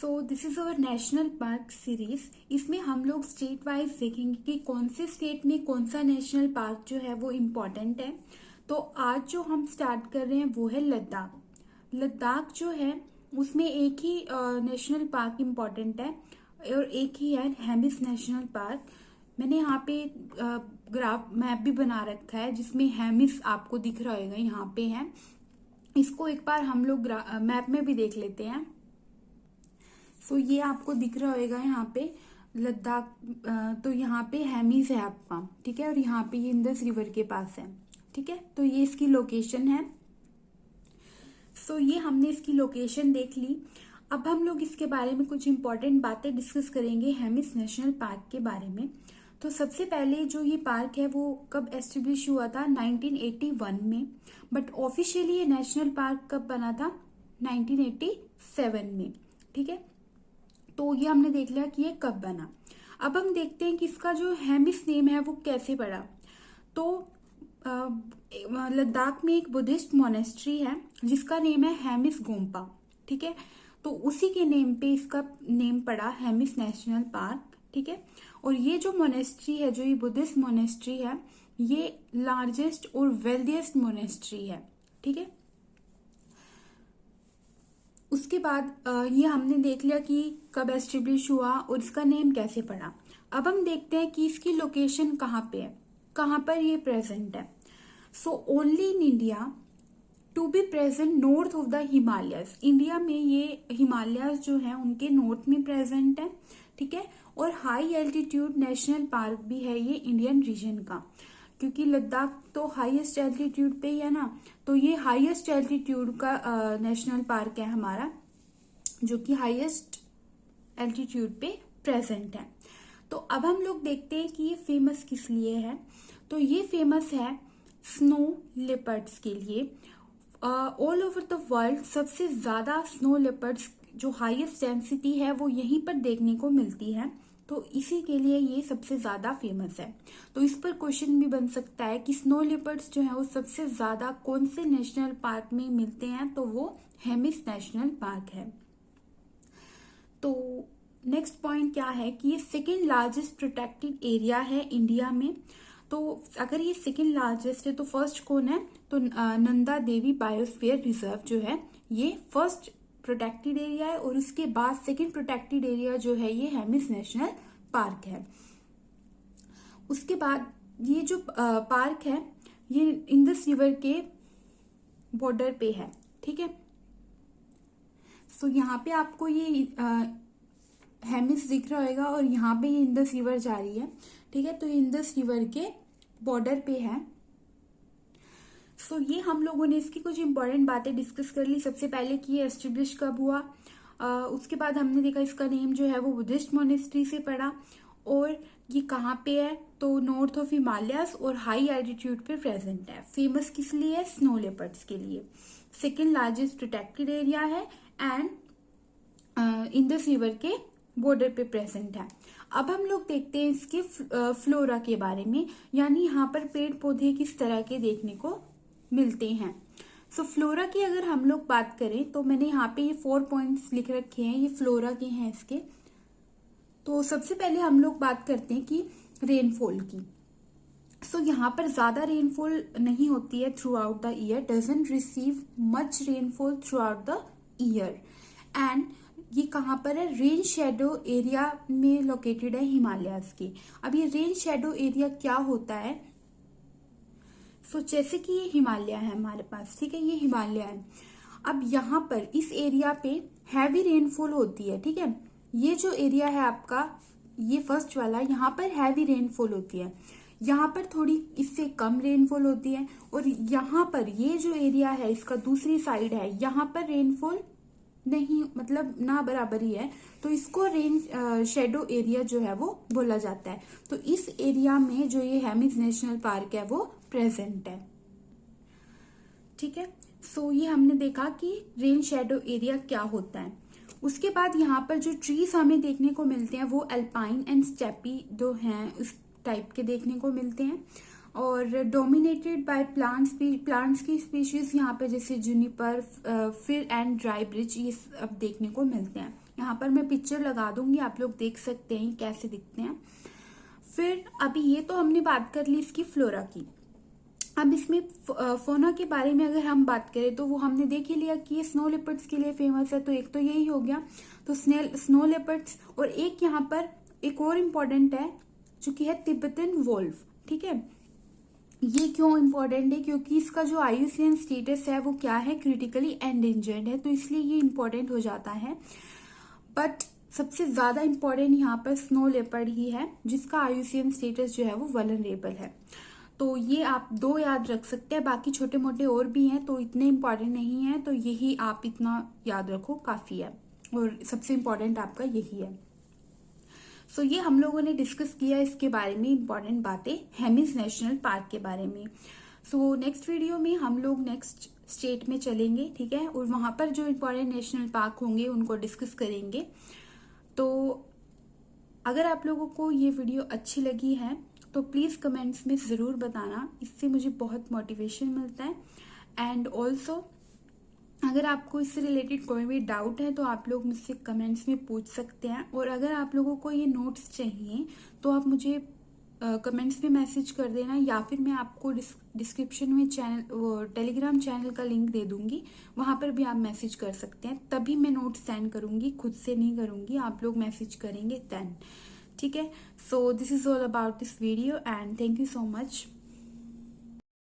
So this is our national park series. इसमें हम लोग स्टेट वाइज देखेंगे कि कौन से स्टेट में कौन सा नेशनल पार्क जो है वो इम्पोर्टेंट है। तो आज जो हम स्टार्ट कर रहे हैं वो है लद्दाख। लद्दाख जो है उसमें एक ही नेशनल पार्क इम्पोर्टेंट है और एक ही है हेमिस नेशनल पार्क। मैंने यहाँ पे ग्राफ मैप भी बना रखा है जिसमें हेमिस आपको दिख रहा होगा, यहाँ पे है। इसको एक बार हम लोग मैप में भी देख लेते हैं। सो ये आपको दिख रहा होगा यहाँ पे लद्दाख। तो यहाँ पे हेमिस है आपका, ठीक है। और यहाँ पे ये इंदस रिवर के पास है, ठीक है। तो ये इसकी लोकेशन है। सो ये हमने इसकी लोकेशन देख ली। अब हम लोग इसके बारे में कुछ इंपॉर्टेंट बातें डिस्कस करेंगे हेमिस नेशनल पार्क के बारे में। तो सबसे पहले जो ये पार्क है वो कब एस्टेब्लिश हुआ था? 1981 में। बट ऑफिशियली ये नेशनल पार्क कब बना था? 1987 में, ठीक है। तो ये हमने देख लिया कि ये कब बना। अब हम देखते हैं कि इसका जो हेमिस नेम है वो कैसे पड़ा। तो लद्दाख में एक बुद्धिस्ट मोनेस्ट्री है जिसका नेम है हेमिस गोम्पा, ठीक है। तो उसी के नेम पे इसका नेम पड़ा हेमिस नेशनल पार्क, ठीक है। और ये जो मोनेस्ट्री है, जो ये बुद्धिस्ट मोनेस्ट्री है, ये लार्जेस्ट और वेल्दिएस्ट मोनेस्ट्री है, ठीक है। उसके बाद ये हमने देख लिया कि कब एस्टेब्लिश हुआ और इसका नेम कैसे पड़ा। अब हम देखते हैं कि इसकी लोकेशन कहाँ पे है, कहाँ पर ये प्रेजेंट है। So only in India to be present north of the Himalayas. India में ये हिमालयस जो है उनके नॉर्थ में प्रेजेंट है, ठीक है। और हाई एल्टीट्यूड नेशनल पार्क भी है ये इंडियन रीजन का, क्योंकि लद्दाख तो हाईएस्ट एल्टीट्यूड पे ही है ना। तो ये हाईएस्ट एल्टीट्यूड का नेशनल पार्क है हमारा, जो कि हाईएस्ट एल्टीट्यूड पे प्रेजेंट है। तो अब हम लोग देखते हैं कि ये फेमस किस लिए है। तो ये फेमस है स्नो लेपर्ड्स के लिए। ऑल ओवर द वर्ल्ड सबसे ज्यादा स्नो लेपर्ड्स जो हाईएस्ट डेंसिटी है वो यहीं पर देखने को मिलती है। तो इसी के लिए ये सबसे ज्यादा फेमस है। तो इस पर क्वेश्चन भी बन सकता है कि स्नो लेपर्ड्स जो है वो सबसे ज्यादा कौन से नेशनल पार्क में मिलते हैं? तो वो हेमिस नेशनल पार्क है। तो नेक्स्ट पॉइंट क्या है कि ये सेकेंड लार्जेस्ट प्रोटेक्टेड एरिया है इंडिया में। तो अगर ये सेकेंड लार्जेस्ट है तो फर्स्ट कौन है? तो नंदा देवी बायोस्फीयर रिजर्व जो है ये फर्स्ट प्रोटेक्टेड एरिया है। और उसके बाद सेकेंड प्रोटेक्टेड एरिया जो है ये हेमिस नेशनल पार्क है। उसके बाद ये जो पार्क है ये इंदस रिवर के बॉर्डर पे है, ठीक है। सो यहाँ पे आपको ये हेमिस दिख रहा होगा और यहाँ पे ये इंदस रिवर जा रही है, ठीक है। तो ये इंदस रिवर के बॉर्डर पे है। सो ये हम लोगों ने इसकी कुछ इंपॉर्टेंट बातें डिस्कस कर ली। सबसे पहले कि ये एस्टेब्लिश कब हुआ, उसके बाद हमने देखा इसका नेम जो है वो बुद्धिस्ट मोनेस्ट्री से पड़ा। और ये कहाँ पे है? तो नॉर्थ ऑफ हिमालयस और हाई एल्टीट्यूड पे प्रेजेंट है। फेमस किस लिए? स्नो लेपर्ड्स के लिए। सेकेंड लार्जेस्ट प्रोटेक्टेड एरिया है एंड इंदस रिवर के बॉर्डर पे प्रेजेंट है। अब हम लोग देखते हैं इसके फ्लोरा के बारे में, यानी यहाँ पर पेड़ पौधे किस तरह के देखने को मिलते हैं। सो फ्लोरा की अगर हम लोग बात करें तो मैंने यहाँ पे ये 4 पॉइंट्स लिख रखे हैं, ये फ्लोरा के हैं इसके। तो सबसे पहले हम लोग बात करते हैं कि रेनफॉल की। सो यहाँ पर ज्यादा रेनफॉल नहीं होती है through out the year, doesn't receive much rainfall through out the year. And ये कहाँ पर है? रेन शेडो एरिया में लोकेटेड है हिमालयाज के। अब ये रेन शेडो एरिया क्या होता है? सो जैसे कि ये हिमालय है हमारे पास, ठीक है, ये हिमालय है। अब यहाँ पर इस एरिया पे हैवी रेनफॉल होती है, ठीक है। ये जो एरिया है आपका, ये फर्स्ट वाला, यहाँ पर हैवी रेनफॉल होती है। यहाँ पर थोड़ी इससे कम रेनफॉल होती है। और यहाँ पर ये जो एरिया है इसका दूसरी साइड है, यहाँ पर रेनफॉल नहीं, मतलब ना बराबर ही है। तो इसको रेन शेडो एरिया जो है वो बोला जाता है। तो इस एरिया में जो ये हेमिस नेशनल पार्क है वो प्रेजेंट है, ठीक है। सो ये हमने देखा कि रेन शेडो एरिया क्या होता है। उसके बाद यहाँ पर जो ट्रीज हमें देखने को मिलते हैं वो अल्पाइन एंड स्टेपी जो हैं उस टाइप के देखने को मिलते हैं। और डोमिनेटेड बाय प्लांट्स की स्पीशीज यहाँ पे जैसे जूनिपर, फिर एंड ड्राई ब्रिज, ये सब देखने को मिलते हैं। यहाँ पर मैं पिक्चर लगा दूंगी, आप लोग देख सकते हैं कैसे दिखते हैं। फिर अभी ये तो हमने बात कर ली इसकी फ्लोरा की। अब इसमें फोना के बारे में अगर हम बात करें तो वो हमने देख ही लिया कि ये स्नो लेपर्ड्स के लिए फेमस है, तो एक तो यही हो गया, तो स्नो लेपर्ड्स। और एक यहाँ पर एक और इम्पोर्टेंट है जो कि है तिब्बतन वोल्फ। ठीक है, ये क्यों इम्पोर्टेंट है, क्योंकि इसका जो IUCN स्टेटस है वो क्या है, क्रिटिकली एंडेंजर्ड है, तो इसलिए ये इम्पोर्टेंट हो जाता है। बट सबसे ज्यादा इम्पोर्टेंट यहाँ पर स्नो लेपर्ड ही है जिसका IUCN स्टेटस जो है वो वल्नरेबल है। तो ये आप 2 याद रख सकते हैं, बाकी छोटे मोटे और भी हैं तो इतने इम्पोर्टेंट नहीं है, तो यही आप इतना याद रखो काफी है, और सबसे इम्पोर्टेंट आपका यही है। सो ये हम लोगों ने डिस्कस किया इसके बारे में इम्पोर्टेंट बातें हेमिस नेशनल पार्क के बारे में। सो नेक्स्ट वीडियो में हम लोग नेक्स्ट स्टेट में चलेंगे, ठीक है, और वहां पर जो इम्पोर्टेंट नेशनल पार्क होंगे उनको डिस्कस करेंगे। तो अगर आप लोगों को ये वीडियो अच्छी लगी है तो प्लीज कमेंट्स में जरूर बताना, इससे मुझे बहुत मोटिवेशन मिलता है। एंड ऑल्सो अगर आपको इससे रिलेटेड कोई भी डाउट है तो आप लोग मुझसे कमेंट्स में पूछ सकते हैं, और अगर आप लोगों को ये नोट्स चाहिए तो आप मुझे कमेंट्स में मैसेज कर देना, या फिर मैं आपको डिस्क्रिप्शन में टेलीग्राम चैनल का लिंक दे दूंगी, वहां पर भी आप मैसेज कर सकते हैं, तभी मैं नोट्स सेंड करूंगी, खुद से नहीं करूंगी, आप लोग मैसेज करेंगे देन। ठीक है, so this is all about this video and thank you so much.